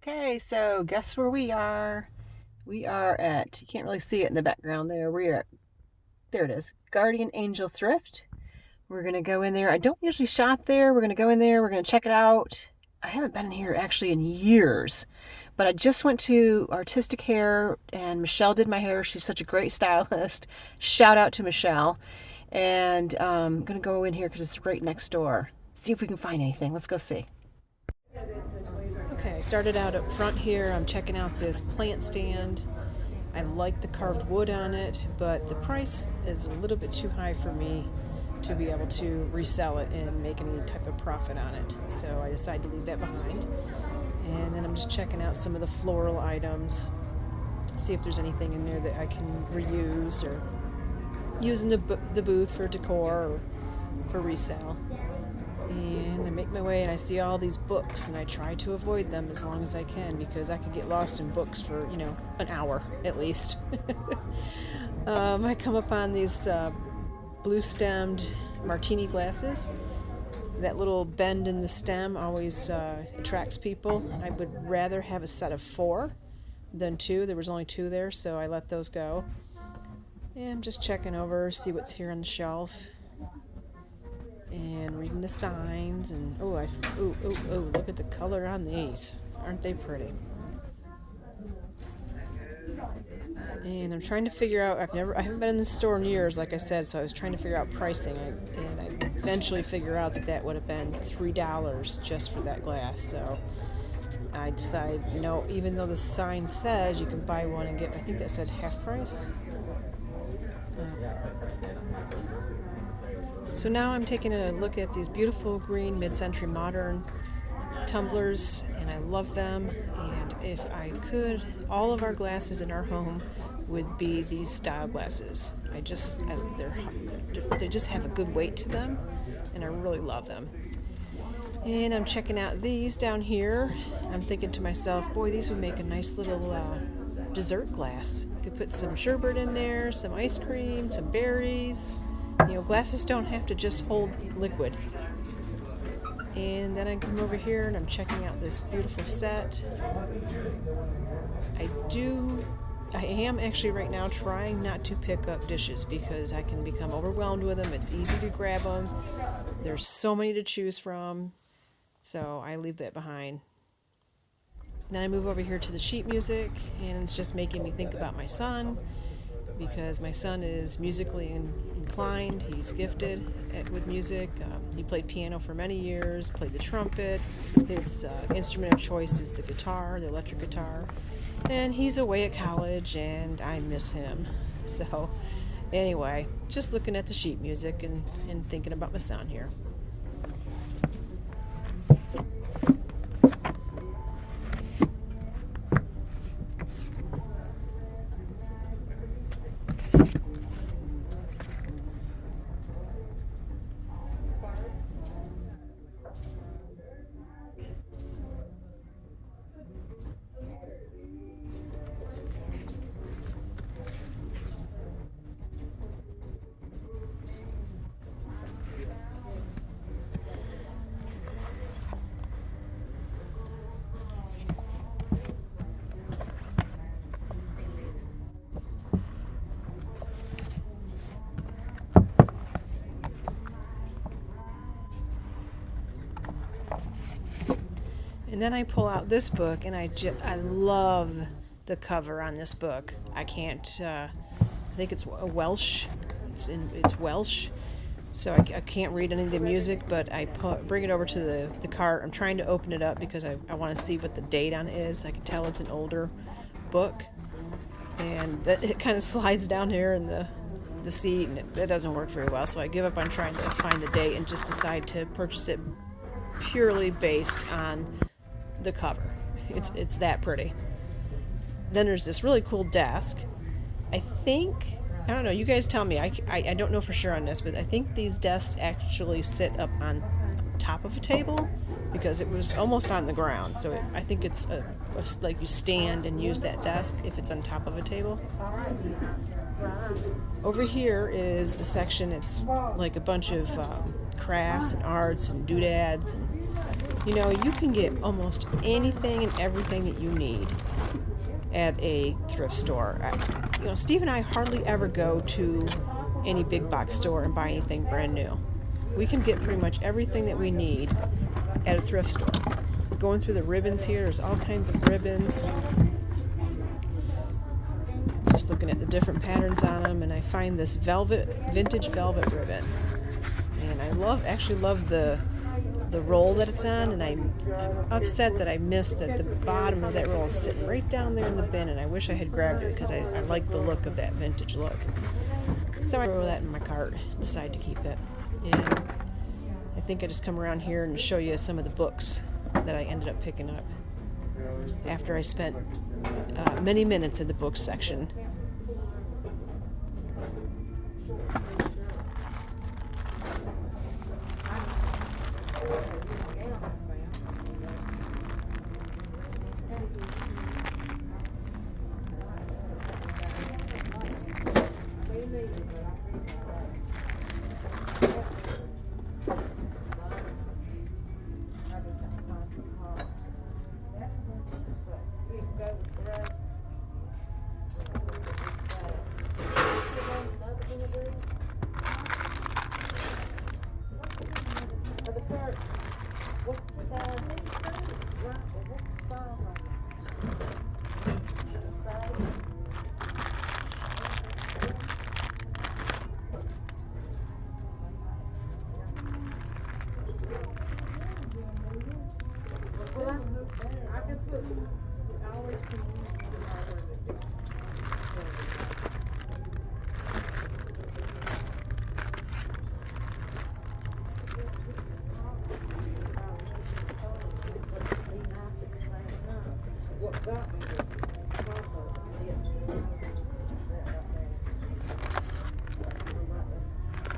Okay, so guess where we are? We are at, you can't really see it in the background there. There it is, Guardian Angel Thrift. We're going to go in there. I don't usually shop there. We're going to go in there. We're going to check it out. I haven't been in here actually in years, but I just went to Artistic Hair and Michelle did my hair. She's such a great stylist. Shout out to Michelle. And I'm going to go in here because it's right next door. See if we can find anything. Let's go see. Okay, I started out up front here. I'm checking out this plant stand. I like the carved wood on it, but the price is a little bit too high for me to be able to resell it and make any type of profit on it. So I decided to leave that behind. And then I'm just checking out some of the floral items, see if there's anything in there that I can reuse or use in the booth for decor or for resale. And I make my way and I see all these books and I try to avoid them as long as I can because I could get lost in books for, an hour at least. I come upon these blue-stemmed martini glasses. That little bend in the stem always attracts people. I would rather have a set of 4 than 2. There was only 2 there, so I let those go. And I'm just checking over, see what's here on the shelf. And reading the signs, and look at the color on these. Aren't they pretty? And I'm trying to figure out, I haven't been in the store in years, like I said, so I was trying to figure out pricing, and I eventually figured out that would have been $3 just for that glass, so I decided, even though the sign says you can buy one and get, I think that said half price. So now I'm taking a look at these beautiful green mid-century modern tumblers, and I love them. And if I could, all of our glasses in our home would be these style glasses. They just have a good weight to them, and I really love them. And I'm checking out these down here. I'm thinking to myself, boy, these would make a nice little dessert glass. You could put some sherbet in there, some ice cream, some berries. Glasses don't have to just hold liquid. And then I come over here and I'm checking out this beautiful set. I am actually right now trying not to pick up dishes because I can become overwhelmed with them. It's easy to grab them. There's so many to choose from. So I leave that behind. Then I move over here to the sheet music, and it's just making me think about my son, because my son is musically inclined. He's gifted with music. He played piano for many years, played the trumpet. His instrument of choice is the guitar, the electric guitar. And he's away at college, and I miss him. So anyway, just looking at the sheet music and thinking about my son here. And then I pull out this book, and I love the cover on this book. I think it's Welsh. It's Welsh, so I can't read any of the music, but I bring it over to the cart. I'm trying to open it up because I want to see what the date on it is. I can tell it's an older book, and it kind of slides down here in the seat, and it doesn't work very well, so I give up on trying to find the date and just decide to purchase it purely based on the cover. It's that pretty. Then there's this really cool desk. I don't know, you guys tell me. I don't know for sure on this, but I think these desks actually sit up on top of a table because it was almost on the ground. So I think it's like you stand and use that desk if it's on top of a table. Over here is the section, it's like a bunch of crafts and arts and doodads and You know, you can get almost anything and everything that you need at a thrift store. You know, Steve and I hardly ever go to any big box store and buy anything brand new. We can get pretty much everything that we need at a thrift store. Going through the ribbons here, there's all kinds of ribbons. Just looking at the different patterns on them, and I find this vintage velvet ribbon. And I actually love the roll that it's on, and I'm upset that I missed that the bottom of that roll is sitting right down there in the bin, and I wish I had grabbed it because I like the look of that vintage look. So I throw that in my cart, decide to keep it. And I think I just come around here and show you some of the books that I ended up picking up after I spent many minutes in the books section.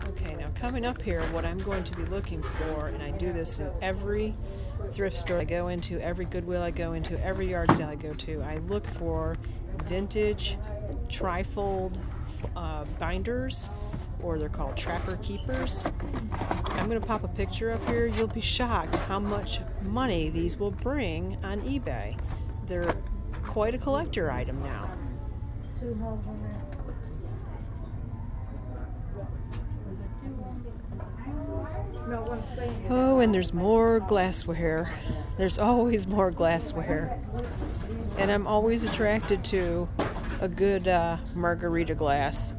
Okay, now coming up here, what I'm going to be looking for, and I do this in every thrift store I go into, every Goodwill I go into, every yard sale I go to, I look for vintage trifold binders, or they're called trapper keepers. I'm going to pop a picture up here. You'll be shocked how much money these will bring on eBay. They're quite a collector item now. Oh, and there's more glassware. There's always more glassware. And I'm always attracted to a good Margarita Glass.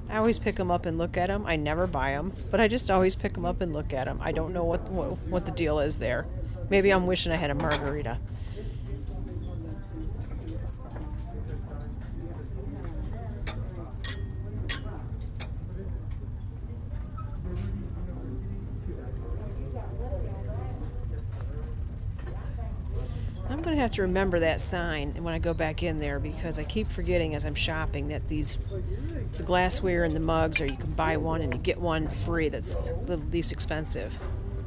I always pick them up and look at them. I never buy them, but I just always pick them up and look at them. I don't know what the deal is there. Maybe I'm wishing I had a margarita. I'm going to have to remember that sign when I go back in there, because I keep forgetting as I'm shopping that the glassware and the mugs, or you can buy one and you get one free that's the least expensive.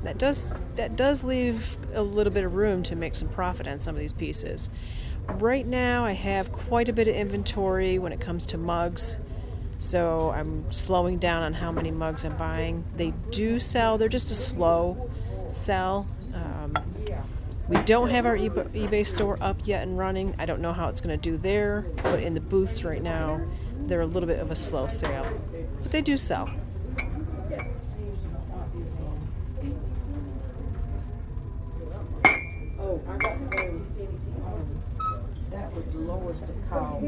That does leave a little bit of room to make some profit on some of these pieces. Right now I have quite a bit of inventory when it comes to mugs, so I'm slowing down on how many mugs I'm buying. They do sell, they're just a slow sell. We don't have our eBay store up yet and running. I don't know how it's going to do there, but in the booths right now, they're a little bit of a slow sale. But they do sell. Oh, I got that was the lowest to call.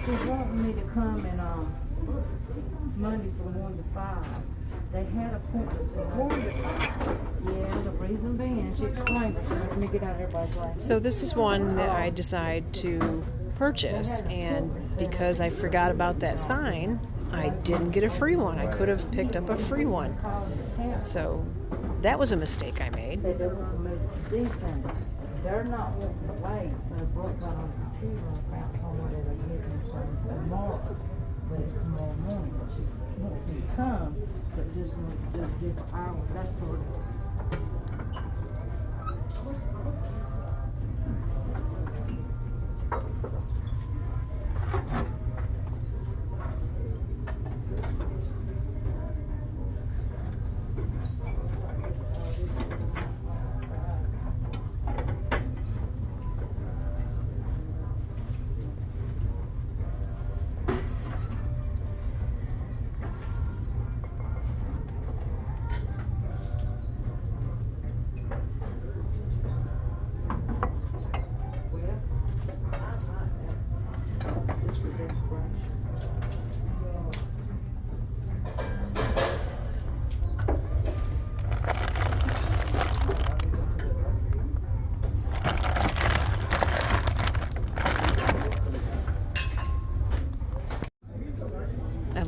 She wanted me to come in Monday from 1 to 5. They had appointments at 1 to 5. Yeah, the reason being, she explained it. Let me get out of everybody's life. So this is one that I decide to purchase, and because I forgot about that sign, I didn't get a free one. I could have picked up a free one. So that was a mistake I made. They're not wanting to wait, so I broke out on the computer and found somewhere that I get them something tomorrow. But it's tomorrow morning, but she wants me to come, but just different hours. That's for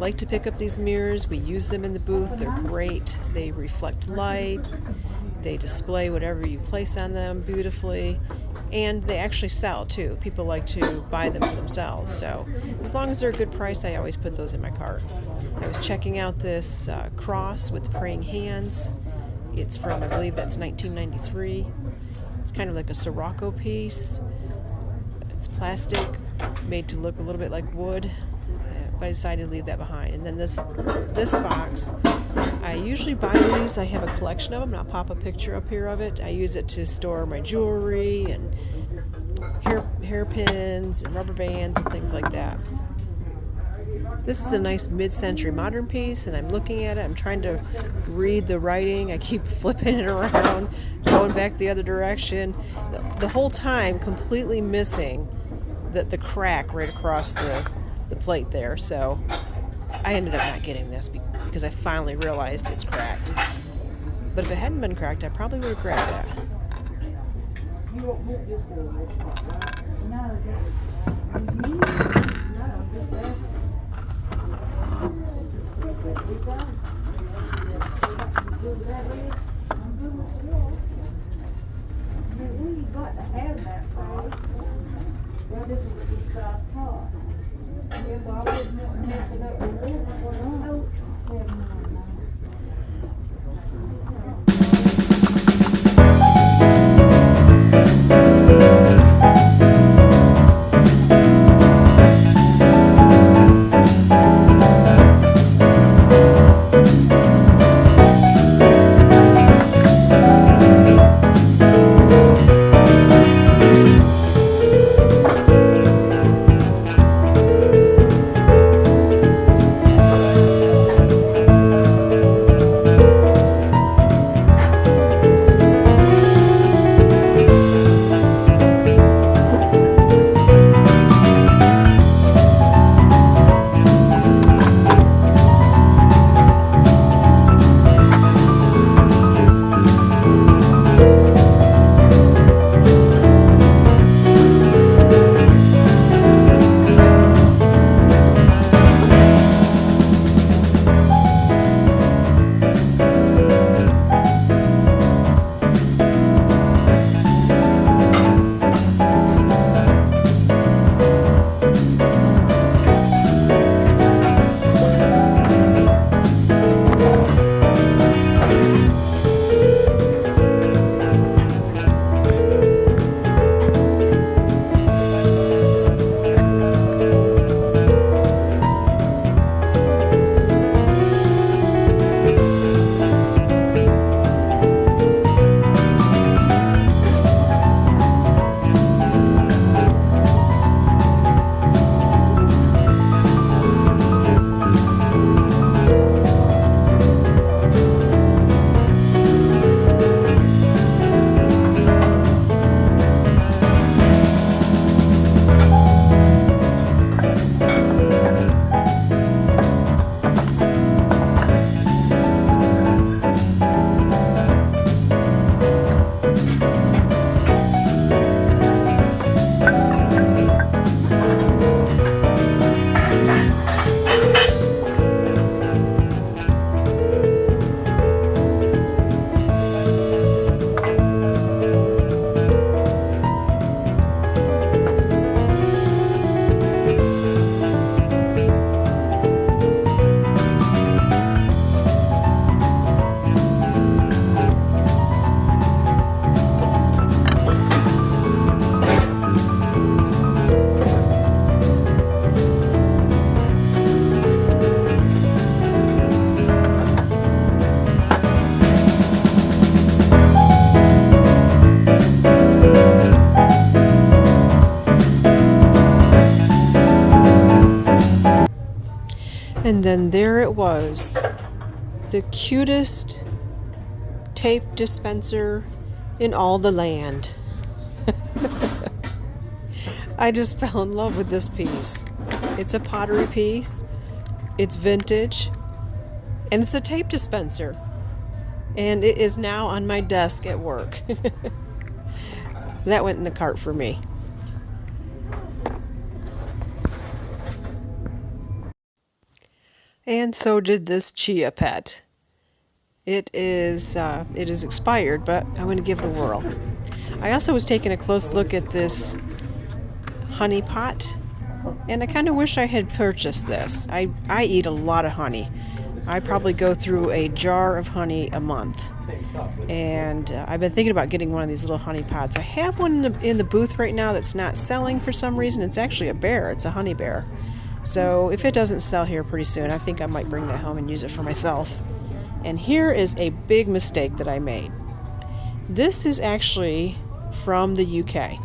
like to pick up these mirrors. We use them in the booth. They're great. They reflect light. They display whatever you place on them beautifully. And they actually sell too. People like to buy them for themselves. So as long as they're a good price, I always put those in my cart. I was checking out this cross with praying hands. It's from, I believe that's 1993. It's kind of like a Sirocco piece. It's plastic, made to look a little bit like wood, but I decided to leave that behind. And then this box, I usually buy these. I have a collection of them, and I'll pop a picture up here of it. I use it to store my jewelry and hairpins and rubber bands and things like that. This is a nice mid-century modern piece, and I'm looking at it. I'm trying to read the writing. I keep flipping it around, going back the other direction. The whole time completely missing the crack right across the plate there. So I ended up not getting this because I finally realized it's cracked. But if it hadn't been cracked, I probably would have grabbed that. And then there it was, the cutest tape dispenser in all the land. I just fell in love with this piece. It's a pottery piece, it's vintage, and it's a tape dispenser. And it is now on my desk at work. That went in the cart for me. And so did this Chia Pet. It is expired, but I'm going to give it a whirl. I also was taking a close look at this honey pot, and I kind of wish I had purchased this. I eat a lot of honey. I probably go through a jar of honey a month, and I've been thinking about getting one of these little honey pots. I have one in the booth right now that's not selling for some reason. It's actually a bear. It's a honey bear. So if it doesn't sell here pretty soon, I think I might bring that home and use it for myself. And here is a big mistake that I made. This is actually from the UK.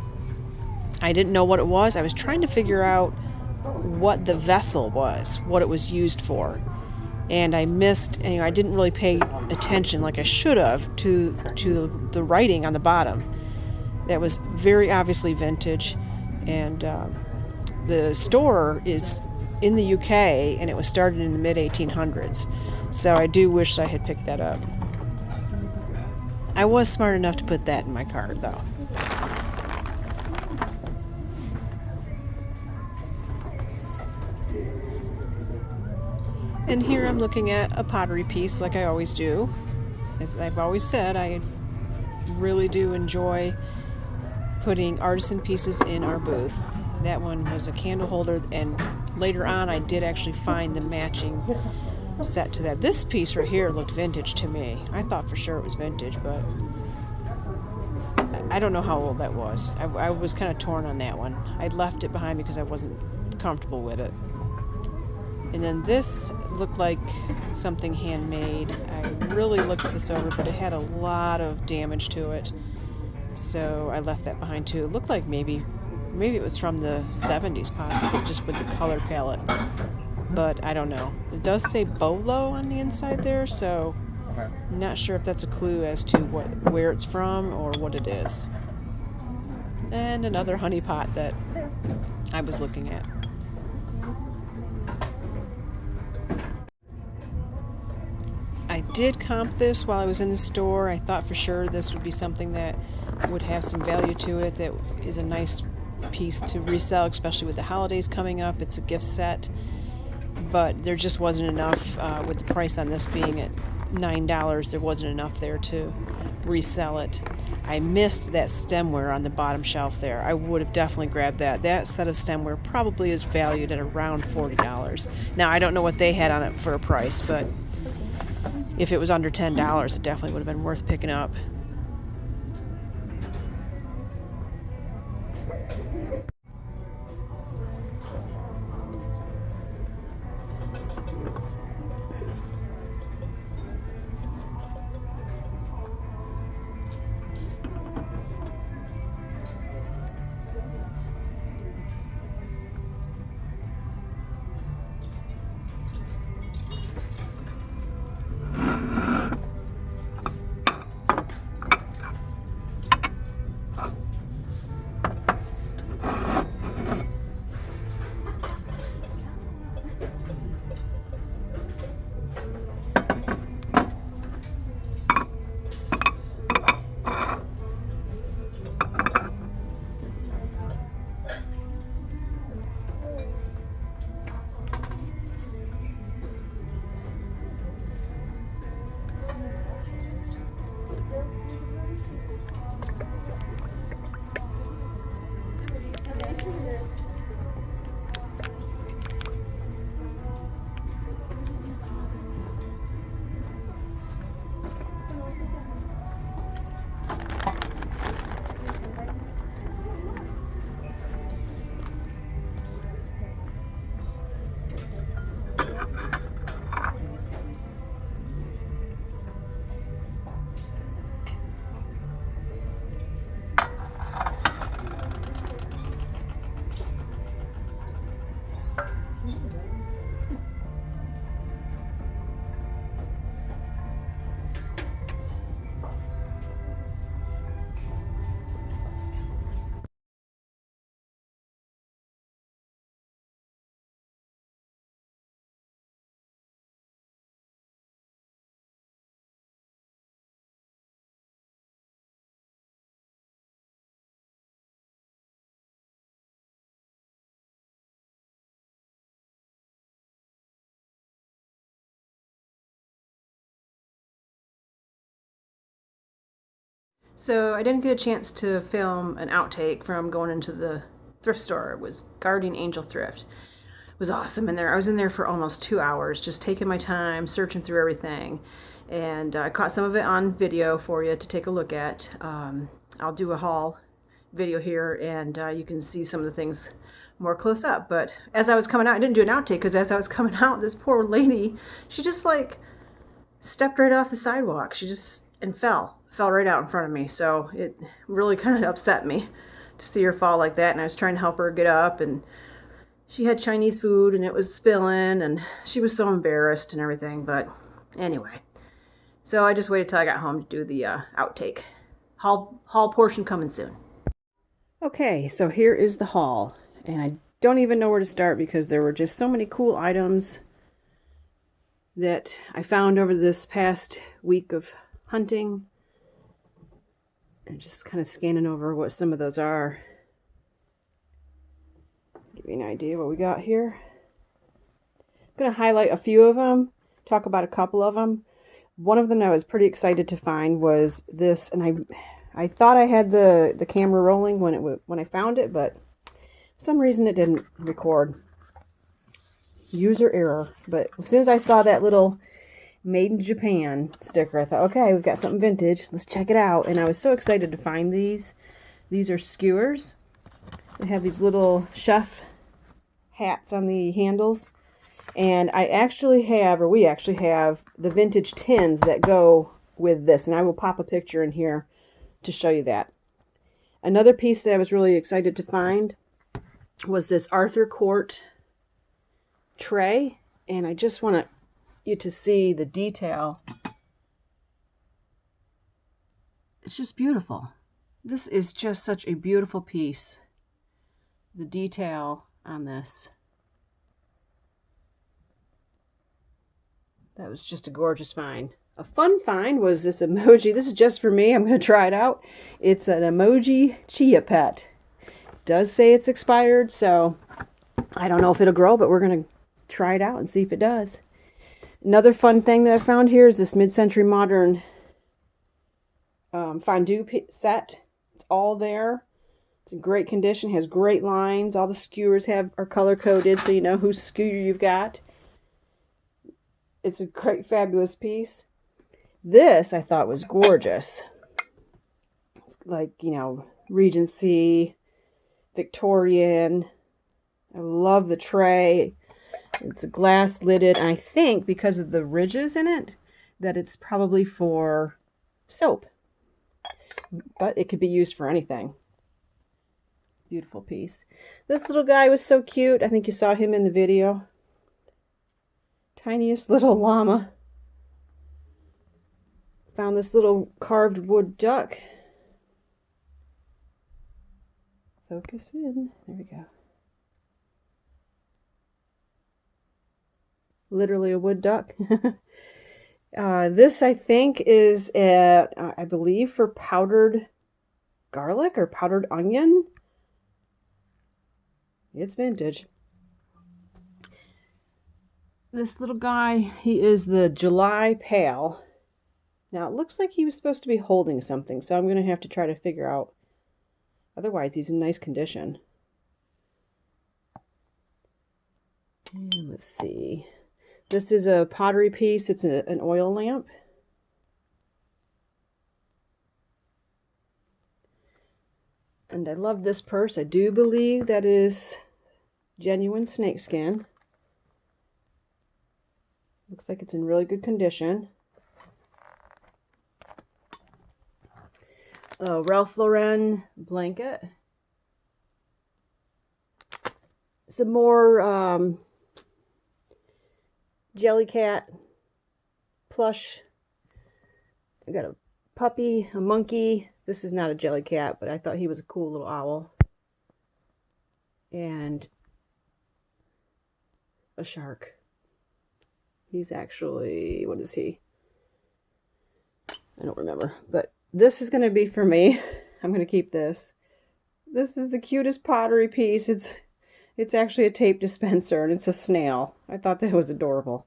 I didn't know what it was. I was trying to figure out what the vessel was, what it was used for. And I missed, I didn't really pay attention like I should have to the writing on the bottom. That was very obviously vintage, and the store is in the UK, and it was started in the mid-1800s. So I do wish I had picked that up. I was smart enough to put that in my cart, though. And here I'm looking at a pottery piece like I always do. As I've always said, I really do enjoy putting artisan pieces in our booth. That one was a candle holder, and later on I did actually find the matching set to that. This piece right here looked vintage to me. I thought for sure it was vintage, but I don't know how old that was. I was kind of torn on that one. I left it behind because I wasn't comfortable with it. And then this looked like something handmade. I really looked this over, but it had a lot of damage to it. So I left that behind too. It looked like maybe it was from the 70s possibly, just with the color palette. But I don't know. It does say Bolo on the inside there, so I'm not sure if that's a clue as to where it's from or what it is. And another honey pot that I was looking at. I did comp this while I was in the store. I thought for sure this would be something that would have some value to it, that is a nice piece to resell, especially with the holidays coming up. It's a gift set, but there just wasn't enough with the price on this being at $9. There wasn't enough there to resell it. I missed that stemware on the bottom shelf there. I would have definitely grabbed that. That set of stemware probably is valued at around $40. Now, I don't know what they had on it for a price, but if it was under $10, it definitely would have been worth picking up. So I didn't get a chance to film an outtake from going into the thrift store. It was Guardian Angel Thrift. It was awesome in there. I was in there for almost 2 hours, just taking my time, searching through everything. And I caught some of it on video for you to take a look at. I'll do a haul video here, and you can see some of the things more close up. But as I was coming out, I didn't do an outtake because as I was coming out, this poor lady, she just like stepped right off the sidewalk. She just and fell right out in front of me. So it really kind of upset me to see her fall like that. And I was trying to help her get up, and she had Chinese food and it was spilling, and she was so embarrassed and everything. But anyway, so I just waited till I got home to do the outtake. Haul portion coming soon. Okay, so here is the haul, and I don't even know where to start because there were just so many cool items that I found over this past week of hunting, and just kind of scanning over what some of those are. Give you an idea what we got here. I'm going to highlight a few of them, talk about a couple of them. One of them I was pretty excited to find was this, and I thought I had the camera rolling when I found it, but for some reason it didn't record. User error. But as soon as I saw that little Made in Japan sticker, I thought, okay, we've got something vintage. Let's check it out. And I was so excited to find these. These are skewers. They have these little chef hats on the handles. And we actually have the vintage tins that go with this. And I will pop a picture in here to show you that. Another piece that I was really excited to find was this Arthur Court tray. And I just want you to see the detail. It's just beautiful. This is just such a beautiful piece. The detail on this. That was just a gorgeous find. A fun find was this emoji. This is just for me. I'm going to try it out. It's an Emoji Chia Pet. It does say it's expired, so I don't know if it'll grow, but we're going to try it out and see if it does. Another fun thing that I found here is this mid-century modern fondue set. It's all there. It's in great condition. It has great lines. All the skewers are color-coded, so you know whose skewer you've got. It's a great, fabulous piece. This I thought was gorgeous. It's like, you know, Regency, Victorian. I love the tray. It's a glass lidded, and I think because of the ridges in it, that it's probably for soap. But it could be used for anything. Beautiful piece. This little guy was so cute. I think you saw him in the video. Tiniest little llama. Found this little carved wood duck. Focus in. There we go. Literally a wood duck. This I think is, I believe, for powdered garlic or powdered onion. It's vintage. This little guy, he is the July Pale. Now it looks like he was supposed to be holding something, so I'm going to have to try to figure out. Otherwise, he's in nice condition. And let's see. This is a pottery piece. It's an oil lamp. And I love this purse. I do believe that is genuine snakeskin. Looks like it's in really good condition. Ralph Lauren blanket. Some more Jellycat plush. I got a puppy, a monkey. This is not a Jellycat, but I thought he was a cool little owl. And a shark. He's actually, what is he? I don't remember, but this is going to be for me. I'm going to keep this. This is the cutest pottery piece. It's actually a tape dispenser, and it's a snail. I thought that was adorable.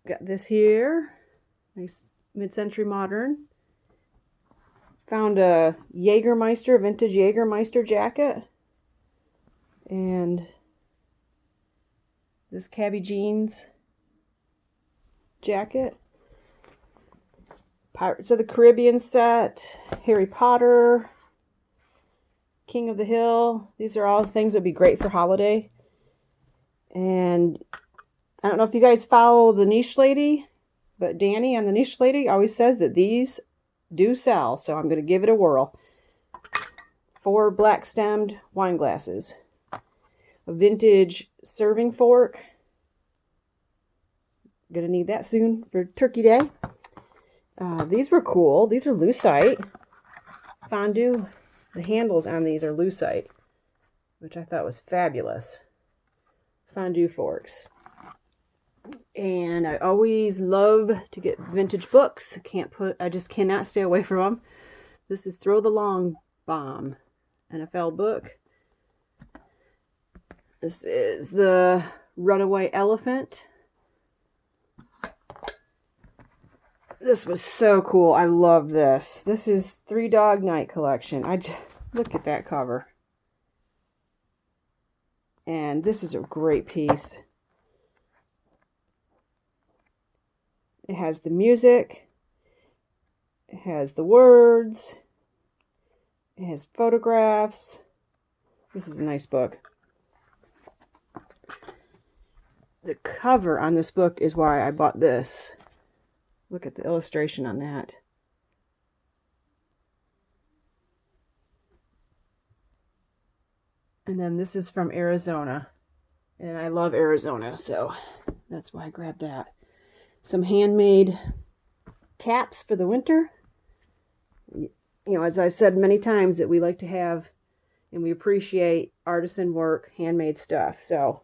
Got this here. Nice mid-century modern. Found a Jägermeister, vintage Jägermeister jacket. And this Cabby Jeans jacket. Pirates of the Caribbean set. Harry Potter. King of the Hill. These are all things that would be great for holiday. And I don't know if you guys follow the Niche Lady, but Danny on the Niche Lady always says that these do sell, so I'm going to give it a whirl. 4 black stemmed wine glasses. A vintage serving fork. Going to need that soon for Turkey Day. These were cool. These are lucite. Fondue. The handles on these are lucite, which I thought was fabulous. Fondue forks. And I always love to get vintage books. I just cannot stay away from them. This is Throw the Long Bomb, NFL book. This is the Runaway Elephant. This was so cool. I love this. This is Three Dog Night Collection. Look at that cover. And this is a great piece. It has the music. It has the words. It has photographs. This is a nice book. The cover on this book is why I bought this. Look at the illustration on that. And then this is from Arizona. And I love Arizona, so that's why I grabbed that. Some handmade caps for the winter. You know, as I've said many times, that we like to have and we appreciate artisan work, handmade stuff. So,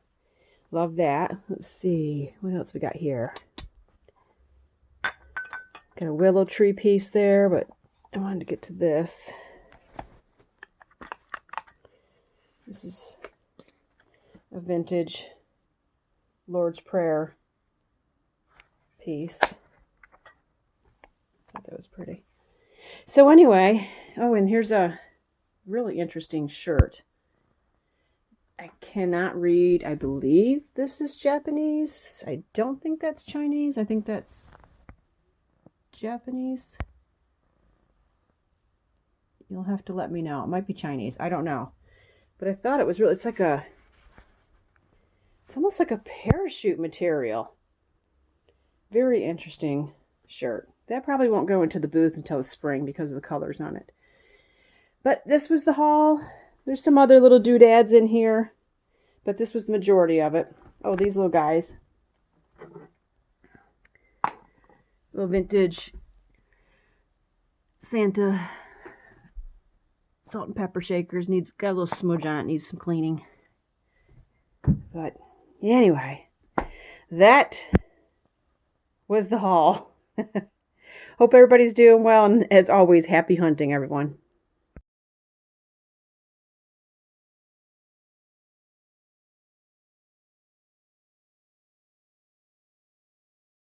love that. Let's see, what else we got here? Got a willow tree piece there, but I wanted to get to this. This is a vintage Lord's Prayer piece. Thought that was pretty. So anyway, oh, and here's a really interesting shirt. I cannot read. I believe this is Japanese. I don't think that's Chinese. I think that's Japanese. You'll have to let me know. It might be Chinese. I don't know. But I thought it was really, it's almost like a parachute material. Very interesting shirt. That probably won't go into the booth until the spring because of the colors on it. But this was the haul. There's some other little doodads in here, but this was the majority of it. Oh, these little guys. Little vintage Santa salt and pepper shakers. Got a little smudge on it. Needs some cleaning. But anyway, that was the haul. Hope everybody's doing well, and as always, happy hunting, everyone.